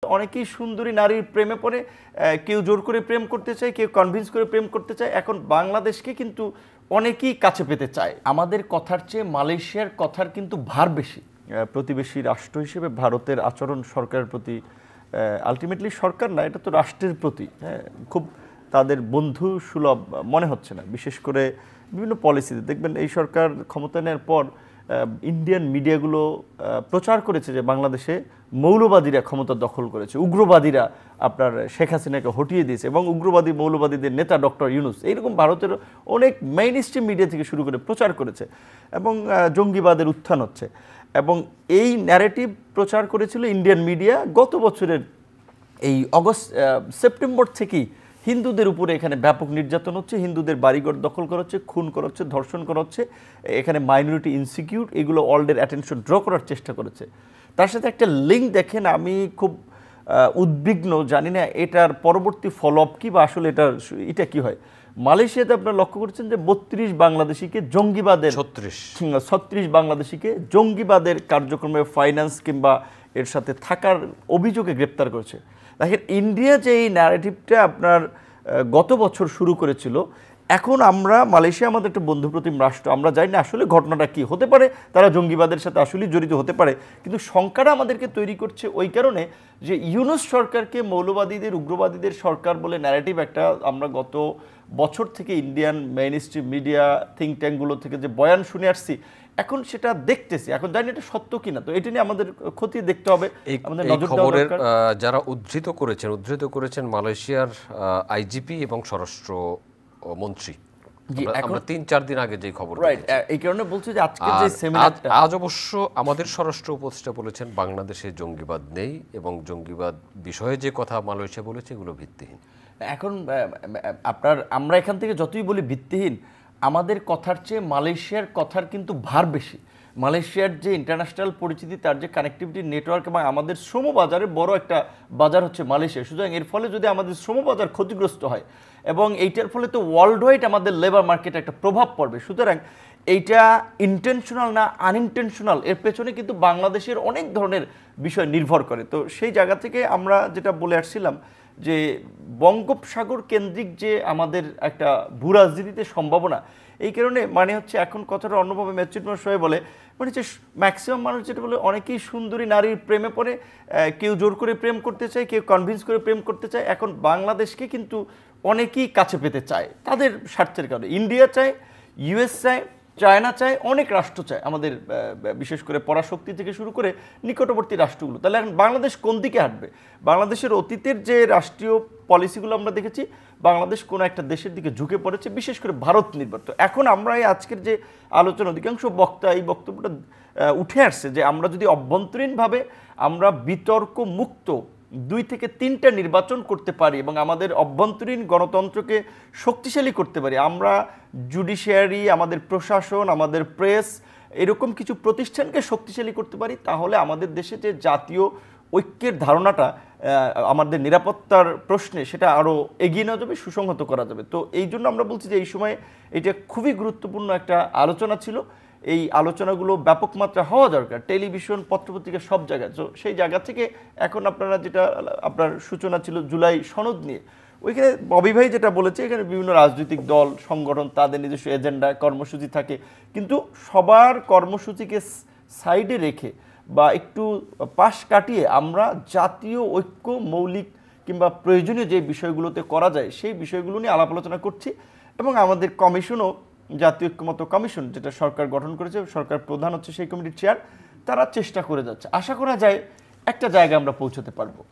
অনেকেই সুন্দরী নারীর প্রেমে পড়ে, কেউ জোর করে প্রেম করতে চায়, কেউ কনভিন্স করে প্রেম করতে চায়। এখন বাংলাদেশকে কিন্তু অনেকেই কাছে পেতে চায়। আমাদের কথার চেয়ে মালয়েশিয়ার কথার কিন্তু ভার বেশি। প্রতিবেশী রাষ্ট্র হিসেবে ভারতের আচরণ সরকারের প্রতি, আলটিমেটলি সরকার না, এটা তো রাষ্ট্রের প্রতি খুব তাদের বন্ধু সুলভ মনে হচ্ছে না। বিশেষ করে বিভিন্ন পলিসিতে দেখবেন এই সরকার ক্ষমতা নেওয়ার পর ইন্ডিয়ান মিডিয়াগুলো প্রচার করেছে যে বাংলাদেশে মৌলবাদীরা ক্ষমতা দখল করেছে, উগ্রবাদীরা আপনার শেখ হাসিনাকে হটিয়ে দিয়েছে এবং উগ্রবাদী মৌলবাদীদের নেতা ডক্টর ইউনুস, এইরকম ভারতের অনেক মেইন স্ট্রিম মিডিয়া থেকে শুরু করে প্রচার করেছে এবং জঙ্গিবাদের উত্থান হচ্ছে। এবং এই ন্যারেটিভ প্রচার করেছিল ইন্ডিয়ান মিডিয়া গত বছরের এই সেপ্টেম্বর থেকেই। হিন্দুদের উপরে এখানে ব্যাপক নির্যাতন হচ্ছে, হিন্দুদের বাড়িঘর দখল করা হচ্ছে, খুন করা হচ্ছে, ধর্ষণ করা হচ্ছে, এখানে মাইনরিটি ইনসিকিউর, এগুলো ওয়ার্ল্ডের অ্যাটেনশন ড্র করার চেষ্টা করেছে। তার সাথে একটা লিঙ্ক দেখেন, আমি খুব উদ্বিগ্ন, জানি না এটার পরবর্তী ফলো আপ কী বা আসলে এটা কী হয়। মালয়েশিয়াতে আপনারা লক্ষ্য করছেন যে ৩২ বাংলাদেশিকে জঙ্গিবাদের ৩৬ বাংলাদেশিকে জঙ্গিবাদের কার্যক্রমে ফাইন্যান্স কিংবা এর সাথে থাকার অভিযোগে গ্রেপ্তার করেছে। দেখেন ইন্ডিয়া যে এই ন্যারেটিভটা আপনার গত বছর শুরু করেছিল, এখন আমরা মালয়েশিয়া আমাদের একটা বন্ধুপ্রতিম রাষ্ট্র, আমরা জানি না আসলে ঘটনাটা কি হতে পারে, তারা জঙ্গিবাদের সাথে আসলেই জড়িত হতে পারে, কিন্তু শঙ্কাটা আমাদেরকে তৈরি করছে ওই কারণে যে ইউনুস সরকারকে মৌলবাদীদের উগ্রবাদীদের সরকার বলে ন্যারেটিভ একটা আমরা গত বছর থেকে ইন্ডিয়ান মেইনস্ট্রিম মিডিয়া থিঙ্ক ট্যাঙ্কগুলো থেকে যে বয়ান শুনে আসছি, এখন সেটা দেখতেছি, এখন জানি এটা সত্য কিনা। তো এটা নিয়ে আমাদের খতিয়ে দেখতে হবে। আমাদের খবরের যারা উদ্ধৃত করেছেন মালয়েশিয়ার আইজিপি এবং স্বরাষ্ট্র মন্ত্রী, আমরা ৩-৪ দিন আগে যে খবর, এই কারণে বলছি যে আজকে যে সেমিনারটা, আজ অবশ্য আমাদের স্বরাষ্ট্র উপদেষ্টা বলেছেন বাংলাদেশে জঙ্গিবাদ নেই এবং জঙ্গিবাদ বিষয়ে যে কথা মালয়েশিয়া বলেছে এগুলো ভিত্তিহীন। এখন আমরা এখান থেকে যতই বলি ভিত্তিহীন, আমাদের কথার চেয়ে মালয়েশিয়ার কথার কিন্তু ভার বেশি। মালয়েশিয়ার যে ইন্টারন্যাশনাল পরিচিতি, তার যে কানেক্টিভিটি নেটওয়ার্ক এবং আমাদের শ্রমবাজারে বড় একটা বাজার হচ্ছে মালয়েশিয়া। সুতরাং এর ফলে যদি আমাদের শ্রমবাজার ক্ষতিগ্রস্ত হয় এবং এইটার ফলে তো ওয়ার্ল্ড ওয়াইড আমাদের লেবার মার্কেটে একটা প্রভাব পড়বে। সুতরাং এইটা ইন্টেনশনাল না আনইনটেনশনাল, এর পেছনে কিন্তু বাংলাদেশের অনেক ধরনের বিষয় নির্ভর করে। তো সেই জায়গা থেকে আমরা যেটা বলে আসছিলাম যে বঙ্গোপসাগর কেন্দ্রিক যে আমাদের একটা ভূ রাজনীতিতে সম্ভাবনা, এই কারণে মানে হচ্ছে এখন কথাটা অন্যভাবে ম্যাচুরিটি সবাই বলে, মানে হচ্ছে ম্যাক্সিমাম মানুষ যেটা বলে, অনেকেই সুন্দরী নারীর প্রেমে পড়ে, কেউ জোর করে প্রেম করতে চায়, কেউ কনভিন্স করে প্রেম করতে চায়। এখন বাংলাদেশকে কিন্তু অনেকেই কাছে পেতে চায় তাদের স্বার্থের কারণে। ইন্ডিয়া চায়, ইউএস চায়, চায়না চায়, অনেক রাষ্ট্র চায়, আমাদের বিশেষ করে পরাশক্তি থেকে শুরু করে নিকটবর্তী রাষ্ট্রগুলো। তাহলে এখন বাংলাদেশ কোন দিকে হাঁটবে? বাংলাদেশের অতীতের যে রাষ্ট্রীয় পলিসিগুলো আমরা দেখেছি, বাংলাদেশ কোনো একটা দেশের দিকে ঝুঁকে পড়েছে, বিশেষ করে ভারত নির্ভর। তো এখন আমরা এই আজকের যে আলোচনা, অধিকাংশ বক্তা এই বক্তব্যটা উঠে আসছে যে আমরা যদি অভ্যন্তরীণভাবে আমরা বিতর্ক মুক্ত 2 থেকে 3টা নির্বাচন করতে পারি এবং আমাদের অভ্যন্তরীণ গণতন্ত্রকে শক্তিশালী করতে পারি, আমরা জুডিশিয়ারি, আমাদের প্রশাসন, আমাদের প্রেস, এরকম কিছু প্রতিষ্ঠানকে শক্তিশালী করতে পারি, তাহলে আমাদের দেশে যে জাতীয় ঐক্যের ধারণাটা আমাদের নিরাপত্তার প্রশ্নে, সেটা আরও এগিয়ে নেওয়া যাবে, সুসংহত করা যাবে। তো এই জন্য আমরা বলছি যে এই সময় এটা খুবই গুরুত্বপূর্ণ একটা আলোচনা ছিল। এই আলোচনাগুলো ব্যাপক মাত্রা হওয়া দরকার, টেলিভিশন, পত্রপত্রিকা, সব জায়গায়। তো সেই জায়গা থেকে এখন আপনারা যেটা আপনার সূচনা ছিল জুলাই সনদ নিয়ে, ওইখানে ববি ভাই যেটা বলেছে, এখানে বিভিন্ন রাজনৈতিক দল, সংগঠন, তাদের নিজস্ব এজেন্ডা, কর্মসূচি থাকে, কিন্তু সবার কর্মসূচিকে সাইডে রেখে বা একটু পাশ কাটিয়ে আমরা জাতীয় ঐক্য, মৌলিক কিংবা প্রয়োজনীয় যে বিষয়গুলোতে করা যায় সেই বিষয়গুলো নিয়ে আলাপ আলোচনা করছি। এবং আমাদের কমিশনও, জাতীয় ঐক্যমত্য কমিশন, যেটা সরকার গঠন করেছে, সরকার প্রধান হচ্ছে সেই কমিটির চেয়ার, তারা চেষ্টা করে যাচ্ছে। আশা করা যায় একটা জায়গায় আমরা পৌঁছতে পারবো।